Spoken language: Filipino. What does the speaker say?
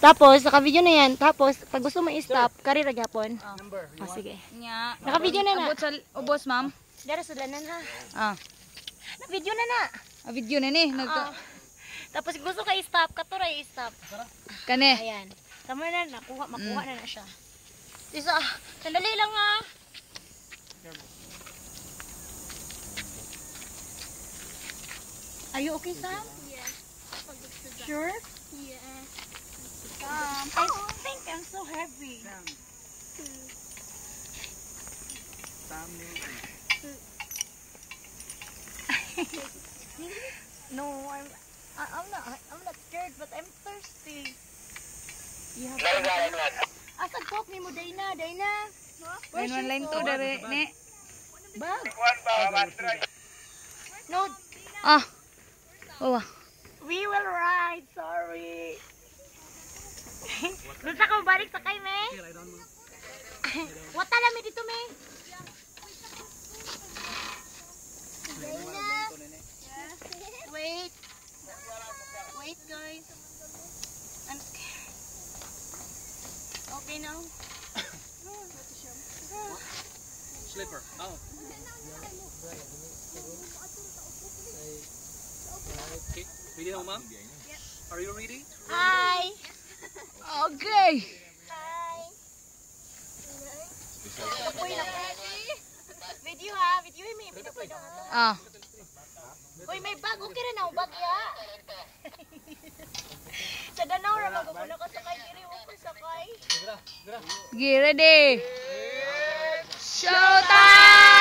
Tapos, naka-video na yan. Tapos, pag gusto mo i-stop, karira gyapon. Oh, sige. Naka-video na na. Ubos, ma'am. Dara sudanan ha. Na-video na na. Video na ni. Tapos, gusto ka i-stop, katura i-stop. Kane. Ayan. Tama na, makuha na siya. Isa, sandali lang ha. Are you okay, Sam? Yeah. Sure? Yeah. I think I'm so heavy. No, I'm not scared, but I'm thirsty. You have Asad po ni mo Dayna, Where's your line to phone? dere ne. Bag. No, Oh. we will ride. Sorry. Doon sa ko balik sakay, me. Wata lang mi dito, me. Dayna. Wait. Wait, guys. I'm scared. Okay now? Slipper. Oh. Okay. Ready now, ma'am? Are you ready? Hi. Okay. Hi. Video ha, video mi, video po daw. Uy, may bag, okay rin ako, bag ya. Sa Danau ra magpuno ka sakay diri o ko sakay. Sige, ready. Showtime!